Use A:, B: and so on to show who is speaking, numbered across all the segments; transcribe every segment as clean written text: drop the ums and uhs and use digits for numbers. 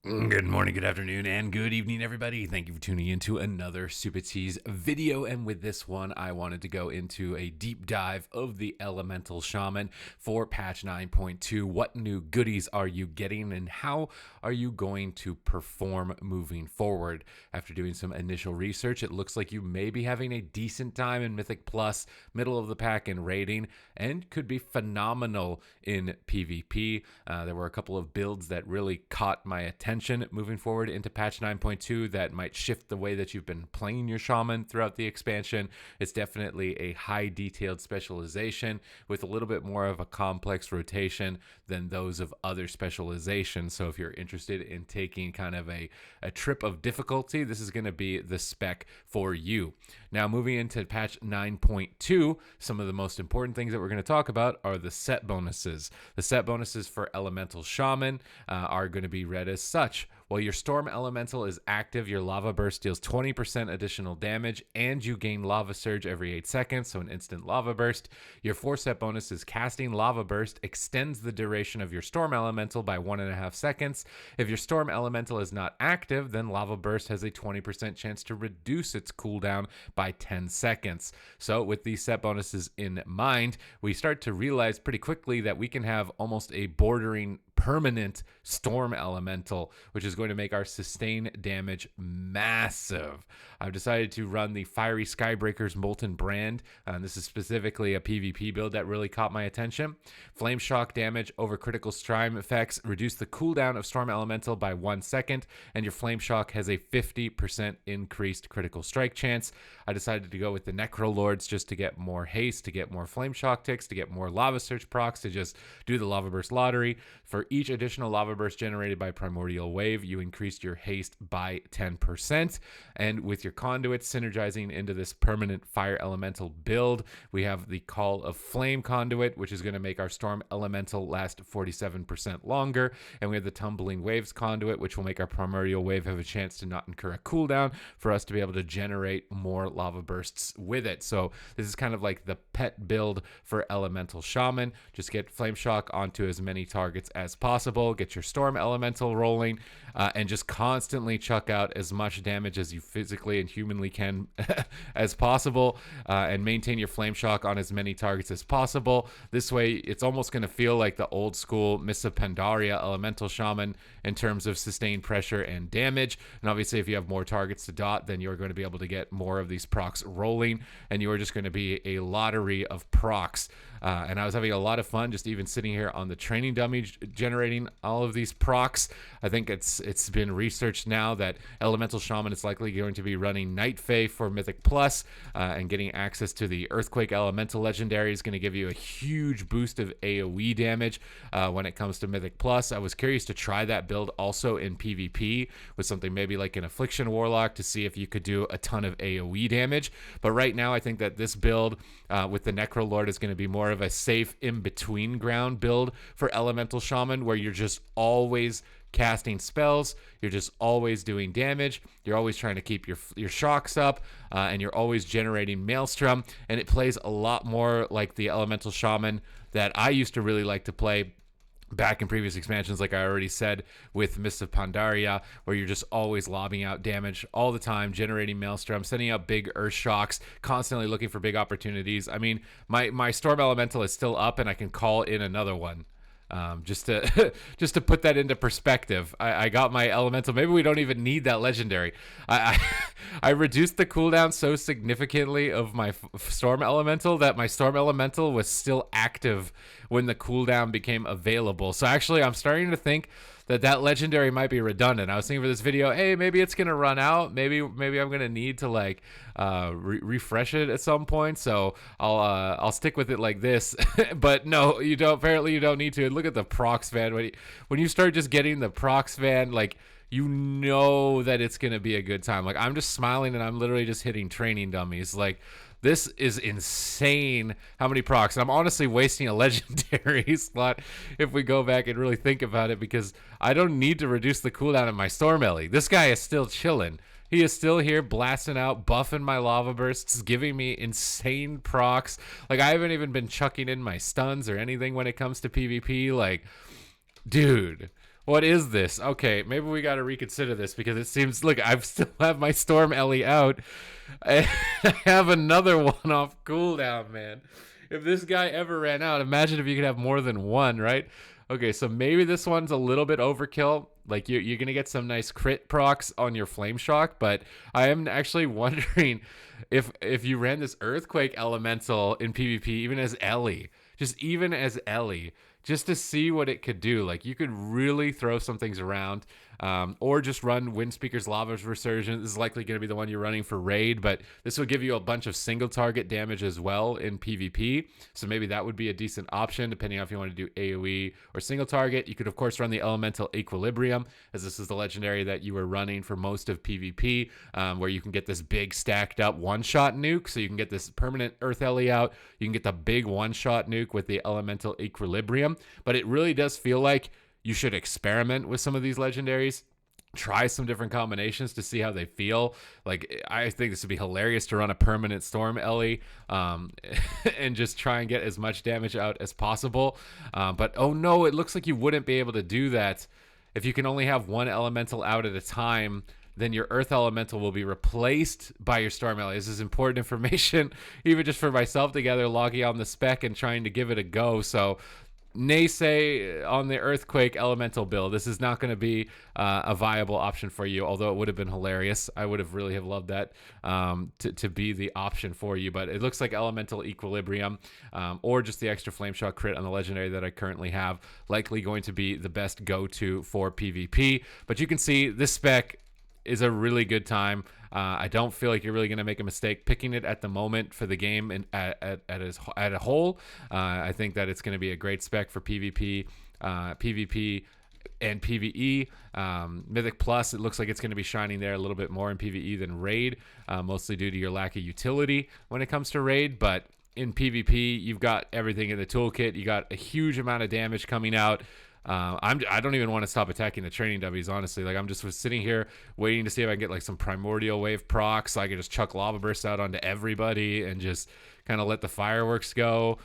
A: Good morning, good afternoon, and good evening, everybody. Thank you for tuning in to another Supatease video. And with this one, I wanted to go into a deep dive of the Elemental Shaman for patch 9.2. What new goodies are you getting, and how are you going to perform moving forward? After doing some initial research, it looks like you may be having a decent time in Mythic Plus, middle of the pack in raiding, and could be phenomenal in PvP. There were a couple of builds that really caught my attention moving forward into patch 9.2 that might shift the way that you've been playing your shaman throughout the expansion. It's definitely a high detailed specialization with a little bit more of a complex rotation than those of other specializations. So if you're interested in taking kind of a trip of difficulty, this is going to be the spec for you. Now, moving into patch 9.2, some of the most important things that we're going to talk about are the set bonuses. The set bonuses for Elemental Shaman are going to be read as such. While your Storm Elemental is active, your Lava Burst deals 20% additional damage, and you gain Lava Surge every 8 seconds, so an instant Lava Burst. Your 4 set bonus is Casting Lava Burst extends the duration of your Storm Elemental by 1.5 seconds. If your Storm Elemental is not active, then Lava Burst has a 20% chance to reduce its cooldown by 10 seconds. So with these set bonuses in mind, we start to realize pretty quickly that we can have almost a bordering permanent Storm Elemental, which is going to make our sustain damage massive. I've decided to run the Fiery Skybreaker's Molten Brand. This is specifically a PvP build that really caught my attention. Flame Shock damage over critical strike effects reduce the cooldown of Storm Elemental by 1 second, and your Flame Shock has a 50% increased critical strike chance. I decided to go with the Necrolords just to get more haste, to get more Flame Shock ticks, to get more Lava Surge procs, to just do the Lava Burst lottery. For each additional Lava Burst generated by Primordial Wave, you increased your haste by 10%. And with your conduits synergizing into this permanent Fire Elemental build, we have the Call of Flame conduit, which is going to make our Storm Elemental last 47% longer. And we have the Tumbling Waves conduit, which will make our Primordial Wave have a chance to not incur a cooldown for us to be able to generate more Lava Bursts with it. So this is kind of like the pet build for Elemental Shaman. Just get Flame Shock onto as many targets as possible, get your Storm Elemental rolling, and just constantly chuck out as much damage as you physically and humanly can as possible, and maintain your Flame Shock on as many targets as possible. This way, it's almost going to feel like the old school Mists of Pandaria Elemental Shaman in terms of sustained pressure and damage. And obviously, if you have more targets to dot, then you're going to be able to get more of these procs rolling, and you are just going to be a lottery of procs. And I was having a lot of fun just even sitting here on the training dummy generating all of these procs. I think it's been researched now that Elemental Shaman is likely going to be running Night Fae for Mythic Plus, and getting access to the Earthquake Elemental Legendary is going to give you a huge boost of AoE damage when it comes to Mythic Plus. I was curious to try that build also in PvP with something maybe like an Affliction Warlock to see if you could do a ton of AoE damage. But right now, I think that this build with the Necrolord is going to be more of a safe in-between ground build for Elemental Shaman, where you're just always casting spells, you're just always doing damage, you're always trying to keep your shocks up, and you're always generating Maelstrom, and it plays a lot more like the Elemental Shaman that I used to really like to play back in previous expansions, like I already said, with Mists of Pandaria, where you're just always lobbing out damage all the time, generating Maelstrom, sending out big Earth Shocks, constantly looking for big opportunities. I mean, my Storm Elemental is still up, and I can call in another one. Just to just to put that into perspective, I got my elemental. Maybe we don't even need that legendary. I reduced the cooldown so significantly of my Storm Elemental that my Storm Elemental was still active when the cooldown became available. So actually, I'm starting to think that legendary might be redundant. I was thinking for this video, hey, maybe it's gonna run out. Maybe I'm gonna need to like refresh it at some point. So I'll stick with it like this. But no, you don't. Apparently, you don't need to. Look at the procs van. When you start just getting the procs van, like, you know that it's gonna be a good time. Like, I'm just smiling and I'm literally just hitting training dummies. Like, this is insane how many procs. And I'm honestly wasting a legendary slot if we go back and really think about it, because I don't need to reduce the cooldown of my Storm Ellie. This guy is still chilling. He is still here blasting out, buffing my lava bursts, giving me insane procs. Like, I haven't even been chucking in my stuns or anything when it comes to PvP. Like, dude, What is this? Okay, maybe we got to reconsider this because it seems, look, I still have my Storm Ellie out. And I have another one off cooldown, man. If this guy ever ran out, imagine if you could have more than one, right? Okay, so maybe this one's a little bit overkill. Like you're gonna get some nice crit procs on your flame shock, but I am actually wondering if you ran this earthquake elemental in PvP, even as Ellie, just to see what it could do. Like you could really throw some things around, or just run Windspeaker's Lava's Resurgence. This is likely going to be the one you're running for raid, but this would give you a bunch of single target damage as well in PvP. So maybe that would be a decent option depending on if you want to do AoE or single target. You could of course run the Elemental Equilibrium, as this is the legendary that you were running for most of PvP, where you can get this big stacked up one-shot nuke. So you can get this permanent Earth Ellie out. You can get the big one-shot nuke with the Elemental Equilibrium. But it really does feel like you should experiment with some of these legendaries, try some different combinations to see how they feel. Like, I think this would be hilarious to run a permanent Storm Ellie, and just try and get as much damage out as possible. But oh no, it looks like you wouldn't be able to do that if you can only have one elemental out at a time. Then your Earth Elemental will be replaced by your Storm Ellie. This is important information, even just for myself together, logging on the spec and trying to give it a go. So naysay on the Earthquake Elemental build. This is not going to be a viable option for you, although it would have been hilarious. I would have really have loved that to be the option for you, but it looks like Elemental Equilibrium, or just the extra Flame Shot crit on the legendary that I currently have, likely going to be the best go-to for PvP. But you can see this spec is a really good time. I don't feel like you're really going to make a mistake picking it at the moment for the game and at a whole. I think that it's going to be a great spec for PvP, PvP, and PvE. Mythic Plus, it looks like it's going to be shining there a little bit more in PvE than Raid, mostly due to your lack of utility when it comes to Raid. But in PvP, you've got everything in the toolkit. You got a huge amount of damage coming out. I don't even want to stop attacking the training W's, honestly. Like, I'm just sitting here waiting to see if I can get like some Primordial Wave procs so I can just chuck Lava Bursts out onto everybody and just kind of let the fireworks go,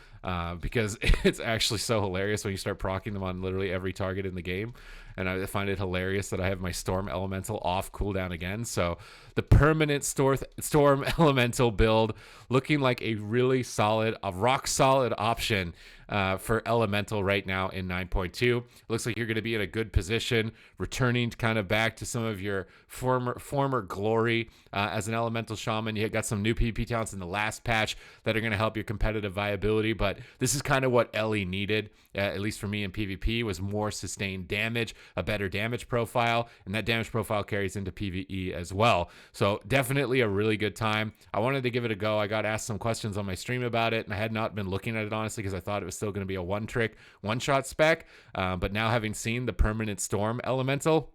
A: because it's actually so hilarious when you start proccing them on literally every target in the game. And I find it hilarious that I have my Storm Elemental off cooldown again. So the permanent Storm Elemental build looking like a really solid, a rock solid option for Elemental right now in 9.2. Looks like you're going to be in a good position, returning kind of back to some of your former glory as an Elemental Shaman. You got some new PvP talents in the last patch that are going to help your competitive viability, but this is kind of what Ellie needed, at least for me in PvP, was more sustained damage, a better damage profile, and that damage profile carries into PvE as well. So definitely a really good time. I wanted to give it a go. I got asked some questions on my stream about it, and I had not been looking at it, honestly, because I thought it was still going to be a one-trick, one-shot spec. But now having seen the permanent Storm Elemental,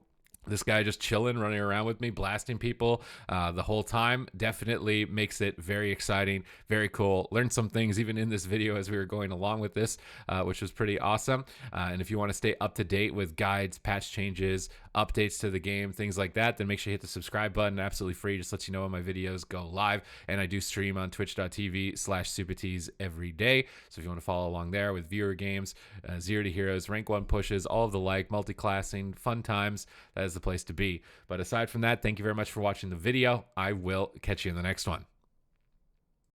A: this guy just chilling, running around with me, blasting people the whole time, definitely makes it very exciting, very cool. Learned some things even in this video as we were going along with this, which was pretty awesome. And if you want to stay up to date with guides, patch changes, updates to the game, things like that, then make sure you hit the subscribe button. Absolutely free. Just lets you know when my videos go live. And I do stream on twitch.tv/Supatease every day. So if you want to follow along there with viewer games, 0 to heroes, rank 1 pushes, all of the like, multi-classing, fun times, that is the place to be. But aside from that, thank you very much for watching the video. I will catch you in the next one.